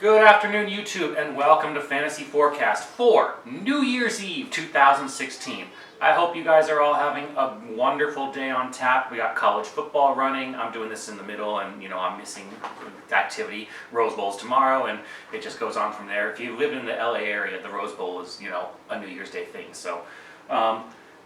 Good afternoon, YouTube, and welcome to Fantasy Forecast for New Year's Eve 2016. I hope you guys are all having a wonderful day on tap. We got college football running. I'm doing this in the middle, and I'm missing activity. Rose Bowl's tomorrow, and it just goes on from there. If you live in the LA area, the Rose Bowl is a New Year's Day thing. So,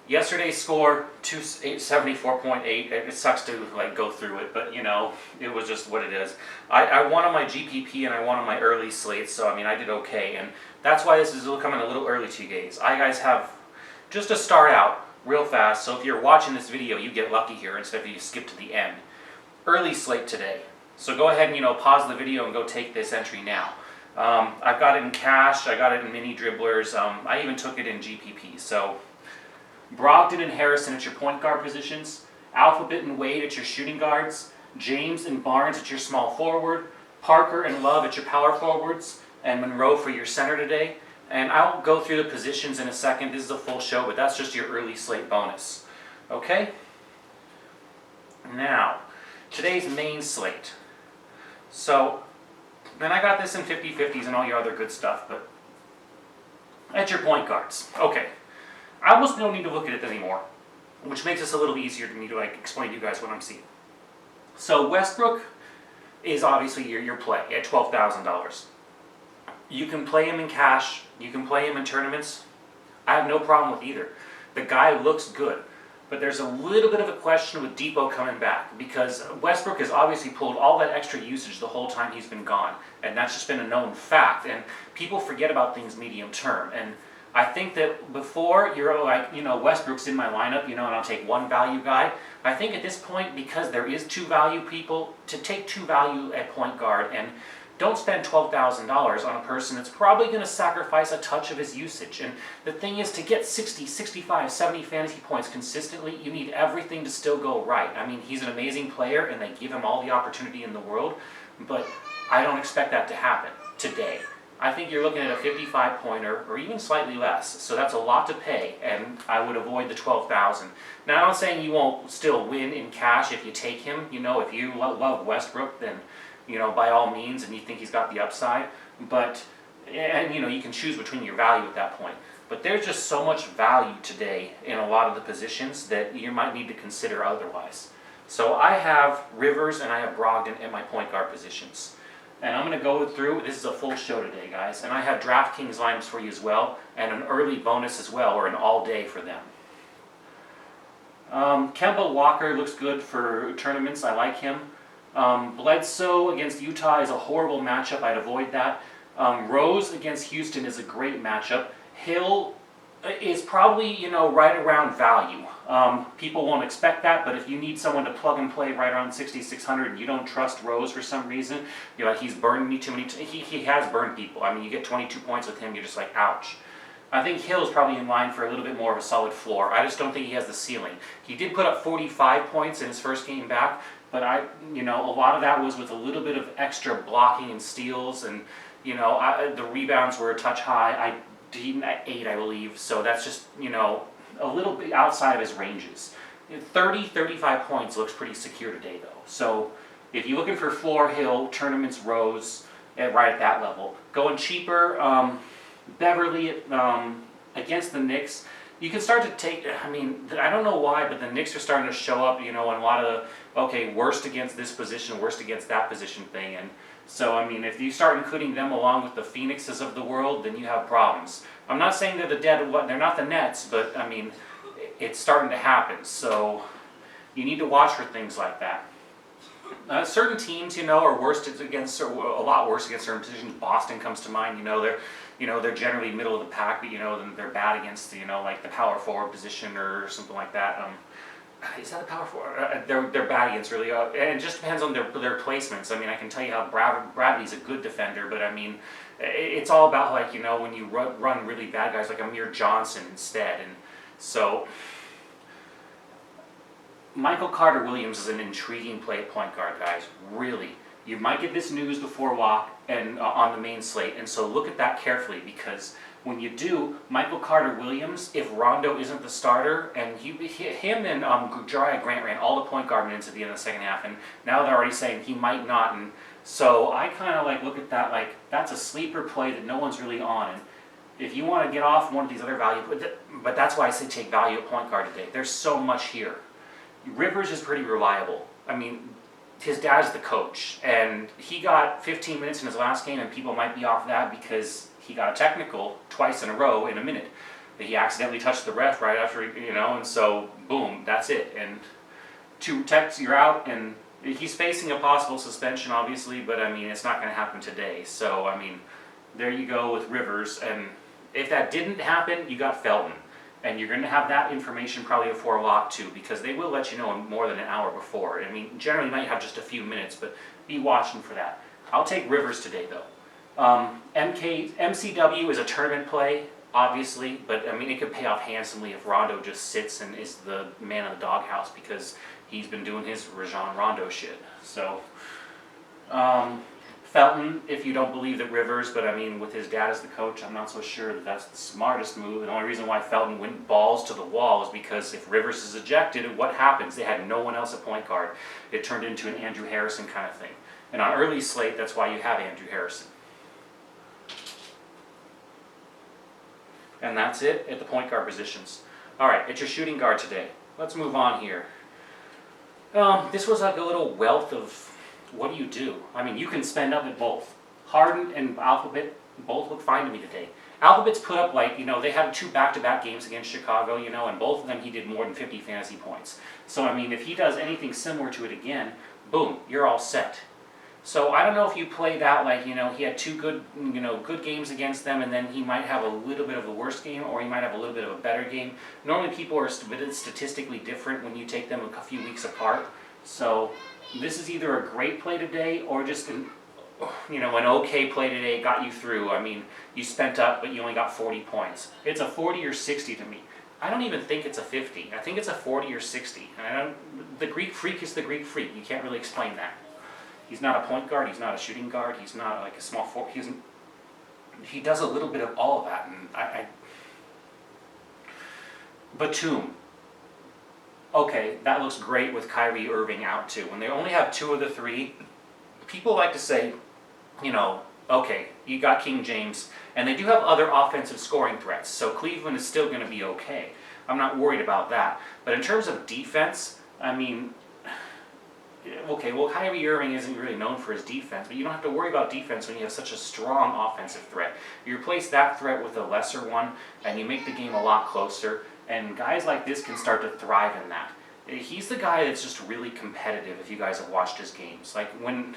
yesterday's score 274.8. It sucks to go through it, but it was just what it is. I won on my GPP and I won on my early slates, so I did okay, and that's why this is coming a little early to you guys. I guys have just to start out real fast. So if you're watching this video, you get lucky here instead of you skip to the end. Early slate today. So go ahead and pause the video and go take this entry now. I've got it in cash. I got it in mini dribblers. I even took it in GPP. So Brogdon and Harrison at your point guard positions, Alphabet and Wade at your shooting guards, James and Barnes at your small forward, Parker and Love at your power forwards, and Monroe for your center today. And I'll go through the positions in a second. This is a full show, but that's just your early slate bonus. Okay? Now, today's main slate. So, then I got this in 50-50s and all your other good stuff, but at your point guards. Okay. I almost don't need to look at it anymore, which makes this a little easier to me to explain to you guys what I'm seeing. So Westbrook is obviously your play at $12,000. You can play him in cash. You can play him in tournaments. I have no problem with either. The guy looks good. But there's a little bit of a question with Depot coming back because Westbrook has obviously pulled all that extra usage the whole time he's been gone. And that's just been a known fact. And people forget about things medium term. And I think that before you're Westbrook's in my lineup, and I'll take one value guy. I think at this point, because there is two value people, to take two value at point guard and don't spend $12,000 on a person that's probably going to sacrifice a touch of his usage. And the thing is, to get 60, 65, 70 fantasy points consistently, you need everything to still go right. He's an amazing player, and they give him all the opportunity in the world, but I don't expect that to happen today. I think you're looking at a 55-pointer or even slightly less, so that's a lot to pay, and I would avoid the $12,000. Now, I'm not saying you won't still win in cash if you take him. If you love Westbrook, then by all means, and you think he's got the upside. But you can choose between your value at that point. But there's just so much value today in a lot of the positions that you might need to consider otherwise. So I have Rivers and I have Brogdon at my point guard positions. And I'm going to go through, this is a full show today, guys, and I have DraftKings lineups for you as well, and an early bonus as well, or an all-day for them. Kemba Walker looks good for tournaments. I like him. Bledsoe against Utah is a horrible matchup. I'd avoid that. Rose against Houston is a great matchup. Hill is probably, right around value. People won't expect that, but if you need someone to plug and play right around 6,600 and you don't trust Rose for some reason, you're like, he's burned me too many he has burned people. You get 22 points with him, you're just like, ouch. I think Hill's probably in line for a little bit more of a solid floor. I just don't think he has the ceiling. He did put up 45 points in his first game back, but a lot of that was with a little bit of extra blocking and steals, and the rebounds were a touch high. He at 8, I believe, so that's just a little bit outside of his ranges. 30, 35 points looks pretty secure today, though. So if you're looking for floor, Hill, tournaments, Rose, right at that level. Going cheaper, Beverly against the Knicks. You can start to take, I don't know why, but the Knicks are starting to show up, in a lot of the, worst against this position, worst against that position thing. And so, if you start including them along with the Phoenixes of the world, then you have problems. I'm not saying they're they're not the Nets, but, it's starting to happen. So you need to watch for things like that. Certain teams, are worst against, or a lot worse against certain positions. Boston comes to mind. They're generally middle of the pack, but they're bad against like the power forward position or something like that. Is that a power forward? They're bad against really, and it just depends on their placements. I can tell you how Bradley's a good defender, but it's all about when you run really bad guys like Amir Johnson instead, and so. Michael Carter-Williams is an intriguing play at point guard, guys. Really. You might get this news before lock and on the main slate, and so look at that carefully, because when you do, Michael Carter-Williams, if Rondo isn't the starter, and him and Jariah Grant ran all the point guard minutes at the end of the second half, and now they're already saying he might not, and So I kind of like look at that like that's a sleeper play that no one's really on. And if you want to get off one of these other value, but that's why I say take value at point guard today. There's so much here. Rivers is pretty reliable. I mean, his dad's the coach, and he got 15 minutes in his last game, and people might be off that because he got a technical twice in a row in a minute. He accidentally touched the ref right after, and so boom, that's it. And 2 techs, you're out, and he's facing a possible suspension, obviously, but I mean, it's not going to happen today. So, I mean, there you go with Rivers, and if that didn't happen, you got Felton. And you're going to have that information probably before lock too, because they will let you know more than an hour before. I mean, generally you might have just a few minutes, but be watching for that. I'll take Rivers today though. MCW is a tournament play, obviously, but I mean it could pay off handsomely if Rondo just sits and is the man of the doghouse because he's been doing his Rajon Rondo shit. So, Felton, if you don't believe that Rivers, but I mean, with his dad as the coach, I'm not so sure that that's the smartest move. The only reason why Felton went balls to the wall is because if Rivers is ejected, what happens? They had no one else at point guard. It turned into an Andrew Harrison kind of thing. And on early slate, that's why you have Andrew Harrison. And that's it at the point guard positions. All right, it's your shooting guard today. Let's move on here. This was like a little wealth of what do you do? I mean, you can spend up at both. Harden and Alphabet both look fine to me today. Alphabet's put up like, they had 2 back-to-back games against Chicago, and both of them he did more than 50 fantasy points. So, I mean, if he does anything similar to it again, boom, you're all set. So I don't know if you play that like, he had 2 good games against them, and then he might have a little bit of a worse game, or he might have a little bit of a better game. Normally people are statistically different when you take them a few weeks apart. So this is either a great play today or just an okay play today got you through. I mean, you spent up, but you only got 40 points. It's a 40 or 60 to me. I don't even think it's a 50. I think it's a 40 or 60. And the Greek Freak is the Greek Freak. You can't really explain that. He's not a point guard. He's not a shooting guard. He's not like a small forward. He does a little bit of all of that. And Batum. Okay, that looks great with Kyrie Irving out too. When they only have 2 of the 3, people like to say, okay, you got King James, and they do have other offensive scoring threats, so Cleveland is still going to be okay. I'm not worried about that. But in terms of defense, I mean, okay, well, Kyrie Irving isn't really known for his defense, but you don't have to worry about defense when you have such a strong offensive threat. You replace that threat with a lesser one, and you make the game a lot closer. And guys like this can start to thrive in that. He's the guy that's just really competitive if you guys have watched his games. Like when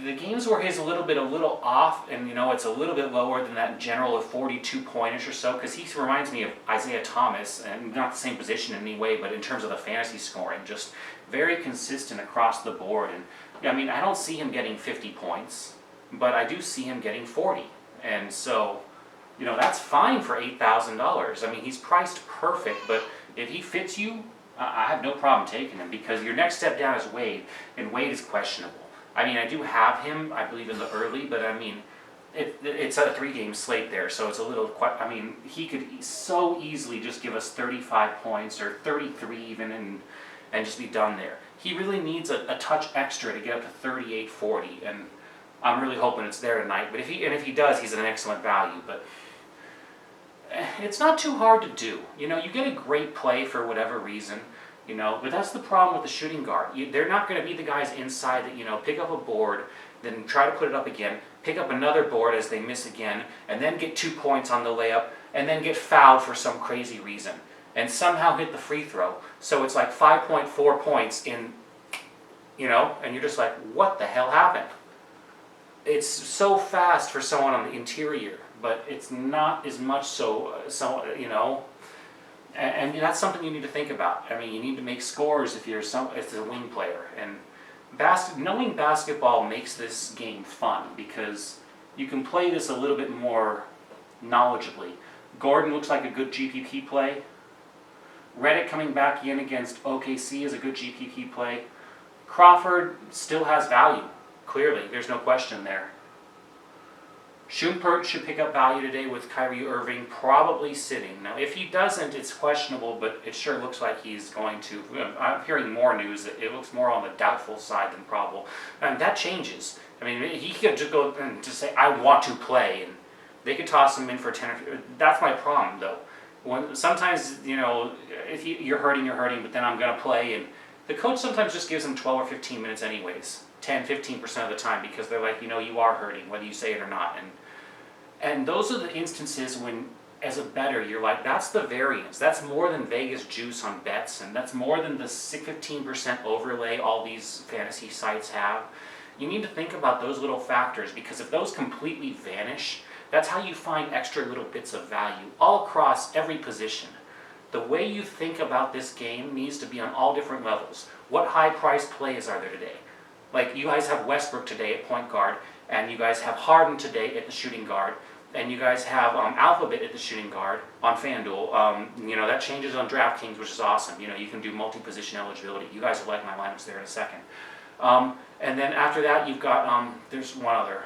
the games where he's a little off and it's a little bit lower than that general of 42 pointish or so, because he reminds me of Isaiah Thomas, and not the same position in any way, but in terms of the fantasy scoring, just very consistent across the board. And I mean, I don't see him getting 50 points, but I do see him getting 40. And so that's fine for $8,000. I mean, he's priced perfect, but if he fits you, I have no problem taking him because your next step down is Wade, and Wade is questionable. I mean, I do have him, I believe, in the early, but I mean, it's a 3-game slate there, so it's a little, I mean, he could so easily just give us 35 points or 33 even and just be done there. He really needs a touch extra to get up to 38, 40, and I'm really hoping it's there tonight. But if he does, he's an excellent value. But it's not too hard to do. You get a great play for whatever reason, but that's the problem with the shooting guard. They're not going to be the guys inside that, pick up a board, then try to put it up again, pick up another board as they miss again, and then get 2 points on the layup, and then get fouled for some crazy reason, and somehow hit the free throw. So it's like 5.4 points in, and you're just like, what the hell happened? It's so fast for someone on the interior, but it's not as much and that's something you need to think about. I mean, you need to make scores if you're a wing player, and knowing basketball makes this game fun because you can play this a little bit more knowledgeably. Gordon looks like a good GPP play. Redick coming back in against OKC is a good GPP play. Crawford still has value. Clearly, there's no question there. Schumpert should pick up value today with Kyrie Irving probably sitting. Now, if he doesn't, it's questionable, but it sure looks like he's going to. I'm hearing more news that it looks more on the doubtful side than probable. And that changes. I mean, he could just go and just say, I want to play, and they could toss him in for 10 or that's my problem, though. Sometimes, if you're hurting, but then I'm going to play, and the coach sometimes just gives him 12 or 15 minutes anyways, 10, 15% of the time, because they're like, you are hurting, whether you say it or not. And those are the instances when, as a bettor, you're like, that's the variance. That's more than Vegas juice on bets, and that's more than the 15% overlay all these fantasy sites have. You need to think about those little factors, because if those completely vanish, that's how you find extra little bits of value all across every position. The way you think about this game needs to be on all different levels. What high-priced plays are there today? Like, you guys have Westbrook today at point guard, and you guys have Harden today at the shooting guard, and you guys have Alphabet at the shooting guard on FanDuel. That changes on DraftKings, which is awesome. You can do multi-position eligibility. You guys will like my lineups there in a second. And then after that, you've got, there's one other,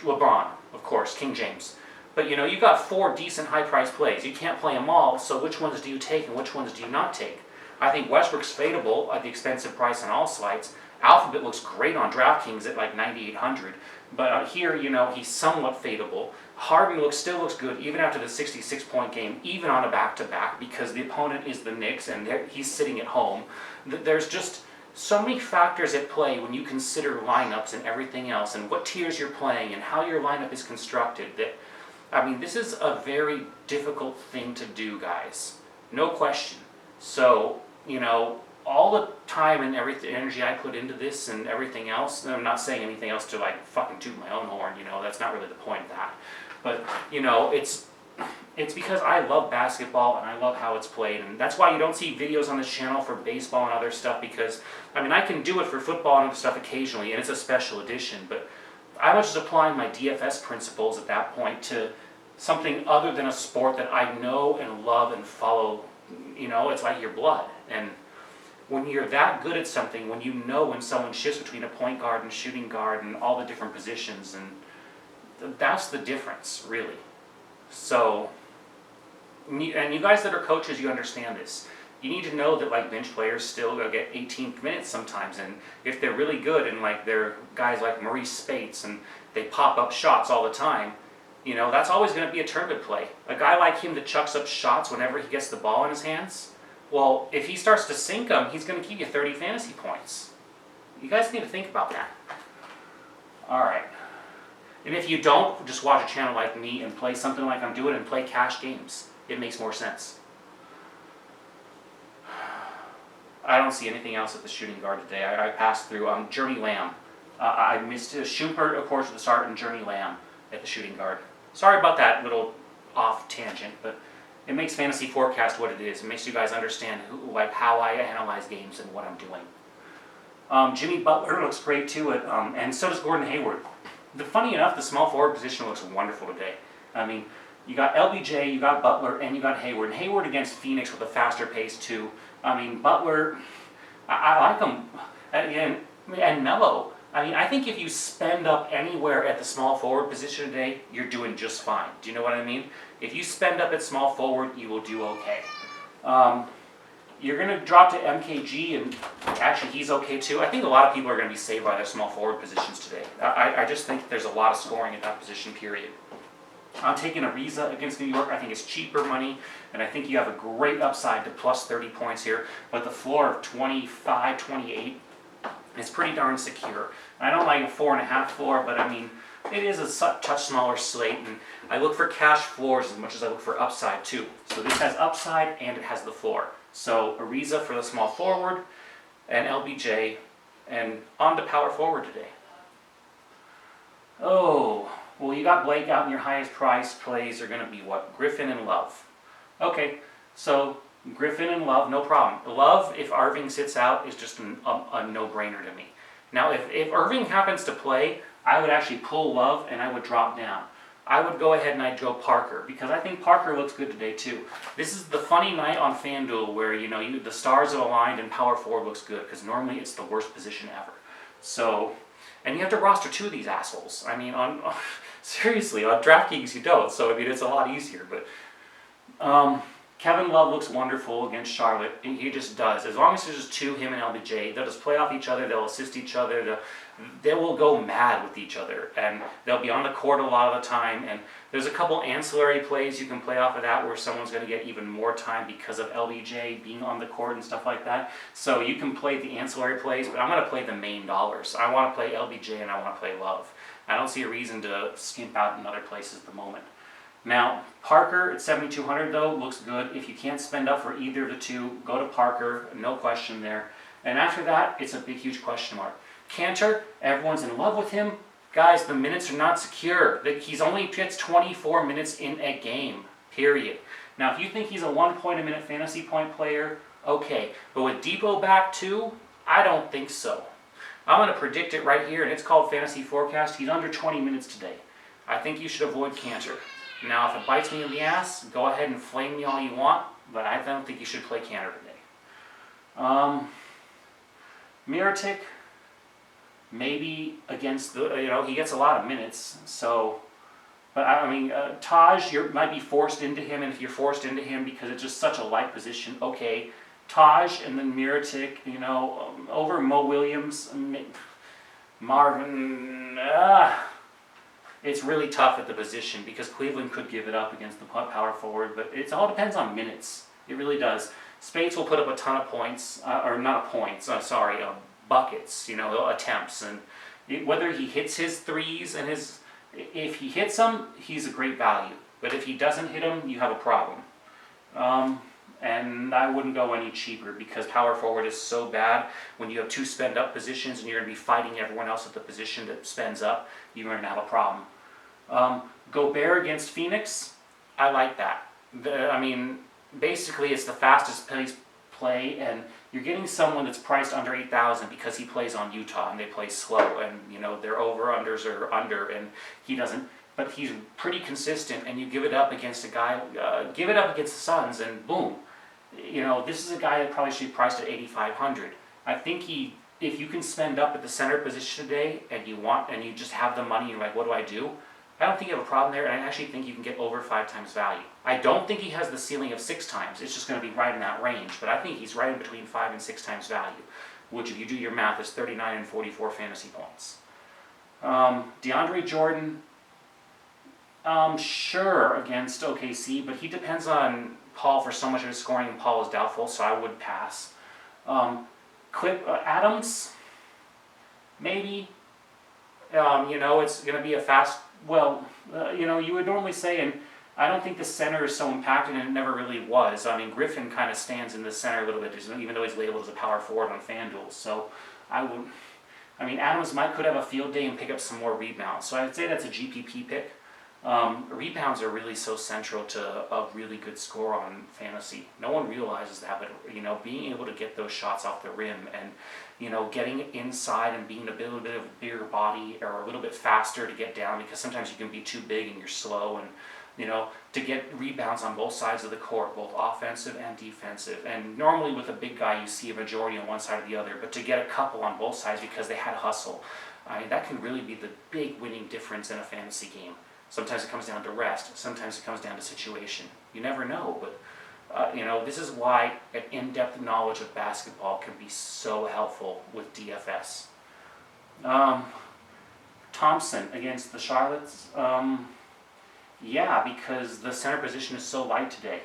LeBron, of course, King James. But you've got 4 decent high-priced plays. You can't play them all, so which ones do you take and which ones do you not take? I think Westbrook's fadeable at the expensive price on all sites. Alphabet looks great on DraftKings at like 9,800, but here, he's somewhat fadeable. Harden still looks good even after the 66-point game, even on a back-to-back, because the opponent is the Knicks and he's sitting at home. There's just so many factors at play when you consider lineups and everything else, and what tiers you're playing and how your lineup is constructed. This is a very difficult thing to do, guys. No question. So, all the time and energy I put into this and everything else, and I'm not saying anything else to like fucking toot my own horn, that's not really the point of that. But, it's because I love basketball and I love how it's played, and that's why you don't see videos on this channel for baseball and other stuff, because, I can do it for football and other stuff occasionally, and it's a special edition, but I was just applying my DFS principles at that point to something other than a sport that I know and love and follow. It's like your blood. And when you're that good at something, when when someone shifts between a point guard and shooting guard and all the different positions, and that's the difference, really. So, and you guys that are coaches, you understand this. You need to know that like bench players still get 18 minutes sometimes, and if they're really good and like they're guys like Maurice Spates and they pop up shots all the time, that's always going to be a tournament play. A guy like him that chucks up shots whenever he gets the ball in his hands, well, if he starts to sink them, he's going to give you 30 fantasy points. You guys need to think about that. All right. And if you don't, just watch a channel like me and play something like I'm doing and play cash games. It makes more sense. I don't see anything else at the shooting guard today. I passed through Journey Lamb. I missed Schumpert, of course, at the start, and Journey Lamb at the shooting guard. Sorry about that little off tangent, but it makes Fantasy Forecast what it is. It makes you guys understand how I analyze games and what I'm doing. Jimmy Butler looks great too, and so does Gordon Hayward. Funny enough, the small forward position looks wonderful today. You got LBJ, you got Butler, and you got Hayward. And Hayward against Phoenix with a faster pace too. Butler, I like him, and Melo. I think if you spend up anywhere at the small forward position today, you're doing just fine. Do you know what I mean? If you spend up at small forward, you will do okay. You're going to drop to MKG, and actually he's okay too. I think a lot of people are going to be saved by their small forward positions today. I just think there's a lot of scoring at that position, period. I'm taking Ariza against New York. I think it's cheaper money, and I think you have a great upside to plus 30 points here. But the floor of 25, 28 is pretty darn secure. I don't like a 4.5 floor, but it is a touch smaller slate, and I look for cash floors as much as I look for upside too. So this has upside and it has the floor. So Ariza for the small forward, and LBJ, and on to power forward today. Oh, well, you got Blake out, and your highest price plays are going to be what? Griffin and Love. Okay, so Griffin and Love, no problem. Love, if Irving sits out, is just a no-brainer to me. Now, if Irving happens to play, I would actually pull Love and I would drop down. I would go ahead and I'd go Parker, because I think Parker looks good today too. This is the funny night on FanDuel where the stars are aligned and power forward looks good, because normally it's the worst position ever. So And you have to roster 2 of these assholes. I mean, seriously, on DraftKings you don't, so I mean, it's a lot easier. But Kevin Love looks wonderful against Charlotte. He just does. As long as there's just 2, him and LBJ, they'll just play off each other, they'll assist each other, they will go mad with each other, and they'll be on the court a lot of the time. And there's a couple ancillary plays you can play off of that where someone's going to get even more time because of LBJ being on the court and stuff like that. So you can play the ancillary plays, but I'm going to play the main dollars. I want to play LBJ and I want to play Love. I don't see a reason to skimp out in other places at the moment. Now, Parker at 7,200 though looks good. If you can't spend up for either of the 2, go to Parker, no question there. And after that, it's a big, huge question mark. Cantor, everyone's in love with him. Guys, the minutes are not secure. He's only gets 24 minutes in a game, period. Now, if you think he's a 1 point a minute fantasy point player, okay. But with Depot back too, I don't think so. I'm going to predict it right here, and it's called Fantasy Forecast. He's under 20 minutes today. I think you should avoid Cantor. Now, if it bites me in the ass, go ahead and flame me all you want, but I don't think you should play Cantor today. Mirotic, maybe against the, he gets a lot of minutes, so, but I mean, Taj, you might be forced into him, and if you're forced into him because it's just such a light position, okay. Taj and then Mirotic, over Mo Williams, Marvin, it's really tough at the position because Cleveland could give it up against the power forward, but it all depends on minutes. It really does. Spates will put up a ton of points, or not points, buckets, attempts, and whether he hits his threes and if he hits them, he's a great value. But if he doesn't hit them, you have a problem. And I wouldn't go any cheaper because power forward is so bad. When you have 2 spend up positions and you're going to be fighting everyone else at the position that spends up, you're going to have a problem. Gobert against Phoenix, I like that. Basically it's the fastest paced play, and you're getting someone that's priced under 8,000 because he plays on Utah and they play slow, and their over-unders are under, and he doesn't. But he's pretty consistent, and you give it up against a guy, give it up against the Suns, and boom. This is a guy that probably should be priced at 8,500. I think if you can spend up at the center position today, and you just have the money, and you're like, what do I do? I don't think you have a problem there, and I actually think you can get over 5 times value. I don't think he has the ceiling of 6 times. It's just going to be right in that range, but I think he's right in between 5 and 6 times value, which if you do your math is 39 and 44 fantasy points. DeAndre Jordan, sure against OKC, but he depends on Paul for so much of his scoring, and Paul is doubtful, so I would pass. Adams, maybe. It's going to be a fast. You would normally say, and I don't think the center is so impacted, and it never really was. Griffin kind of stands in the center a little bit, even though he's labeled as a power forward on FanDuel. So Adams could have a field day and pick up some more rebounds. So I'd say that's a GPP pick. Rebounds are really so central to a really good score on fantasy. No one realizes that, but being able to get those shots off the rim and getting it inside and being a little bit of a bigger body or a little bit faster to get down, because sometimes you can be too big and you're slow, and to get rebounds on both sides of the court, both offensive and defensive. And normally with a big guy you see a majority on one side or the other, but to get a couple on both sides because they had hustle, that can really be the big winning difference in a fantasy game. Sometimes it comes down to rest. Sometimes it comes down to situation. You never know, but this is why an in-depth knowledge of basketball can be so helpful with DFS. Thompson against the Charlottes. Because the center position is so light today.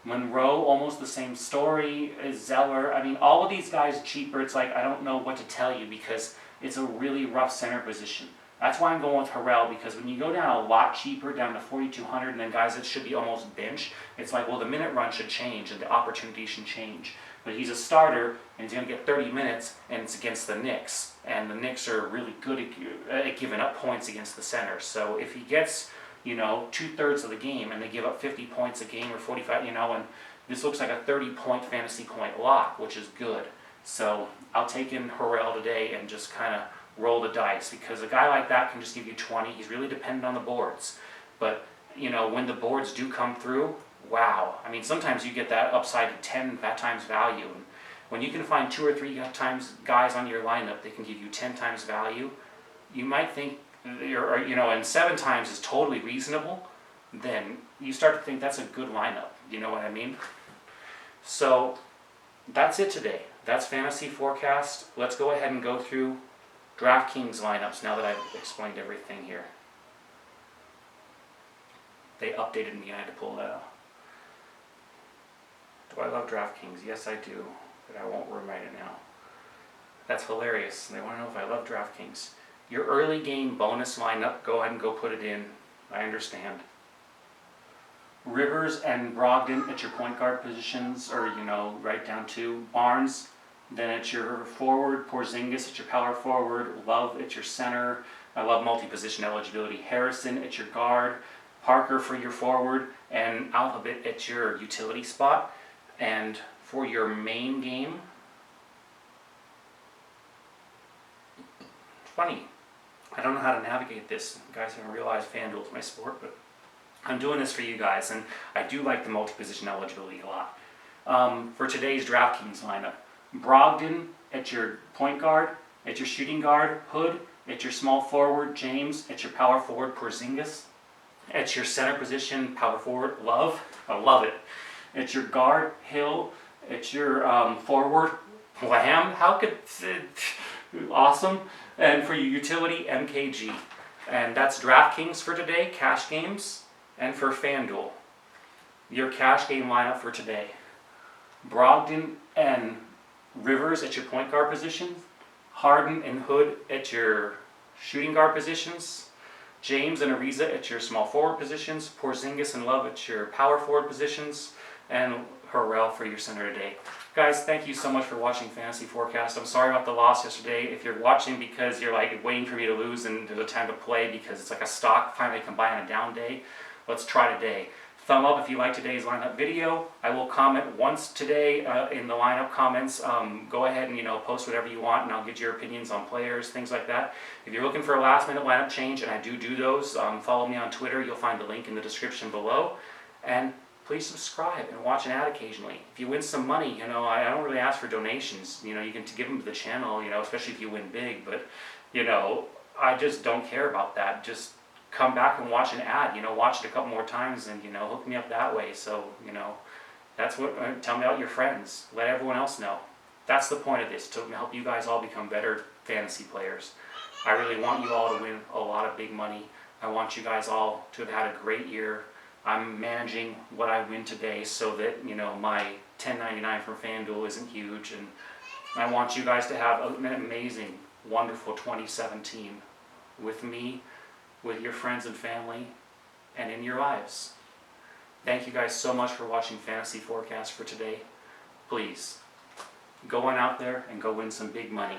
Monroe, almost the same story. Zeller. All of these guys cheaper. It's like I don't know what to tell you because it's a really rough center position. That's why I'm going with Harrell, because when you go down a lot cheaper, down to 4,200, and then guys that should be almost bench, it's like, well, the minute run should change and the opportunity should change. But he's a starter, and he's going to get 30 minutes, and it's against the Knicks. And the Knicks are really good at giving up points against the center. So if he gets, 2/3 of the game, and they give up 50 points a game or 45, and this looks like a 30-point fantasy point lock, which is good. So I'll take in Harrell today and just kind of roll the dice, because a guy like that can just give you 20. He's really dependent on the boards. But, when the boards do come through, wow. Sometimes you get that upside to 10 times value. And when you can find 2 or 3 times guys on your lineup that can give you 10 times value, you might think, and 7 times is totally reasonable, then you start to think that's a good lineup. You know what I mean? So that's it today. That's Fantasy Forecast. Let's go ahead and go through DraftKings lineups now that I've explained everything here. They updated me, I had to pull that up. Do I love DraftKings? Yes, I do, but I won't remind it now. That's hilarious. They want to know if I love DraftKings. Your early game bonus lineup, go ahead and go put it in. I understand. Rivers and Brogdon at your point guard positions, or right down to Barnes. Then at your forward, Porzingis at your power forward, Love at your center. I love multi-position eligibility. Harrison at your guard, Parker for your forward, and Alphabet at your utility spot. And for your main game, funny, I don't know how to navigate this. You guys haven't realized FanDuel is my sport, but I'm doing this for you guys, and I do like the multi-position eligibility a lot. For today's DraftKings lineup, Brogdon at your point guard, at your shooting guard, Hood, at your small forward, James, at your power forward, Porzingis, at your center position, power forward, Love, I love it, at your guard, Hill, at your forward, Lamb, how could, awesome, and for your utility, MKG. And that's DraftKings for today, cash games, and for FanDuel. Your cash game lineup for today, Brogdon and Rivers at your point guard position, Harden and Hood at your shooting guard positions, James and Ariza at your small forward positions, Porzingis and Love at your power forward positions, and Harrell for your center today. Guys, thank you so much for watching Fantasy Forecast. I'm sorry about the loss yesterday. If you're watching because you're waiting for me to lose and there's a time to play because it's like a stock finally can buy on a down day, let's try today. Thumb up if you like today's lineup video. I will comment once today in the lineup comments. Go ahead and post whatever you want, and I'll get your opinions on players, things like that. If you're looking for a last-minute lineup change, and I do those, follow me on Twitter. You'll find the link in the description below. And please subscribe and watch an ad occasionally. If you win some money, I don't really ask for donations. You can give them to the channel, especially if you win big. But I just don't care about that. Just come back and watch an ad, watch it a couple more times and, hook me up that way. So, that's what, tell me about your friends. Let everyone else know. That's the point of this, to help you guys all become better fantasy players. I really want you all to win a lot of big money. I want you guys all to have had a great year. I'm managing what I win today so that, my $10.99 from FanDuel isn't huge. And I want you guys to have an amazing, wonderful 2017 with me, with your friends and family, and in your lives. Thank you guys so much for watching Fantasy Forecast for today. Please, go on out there and go win some big money.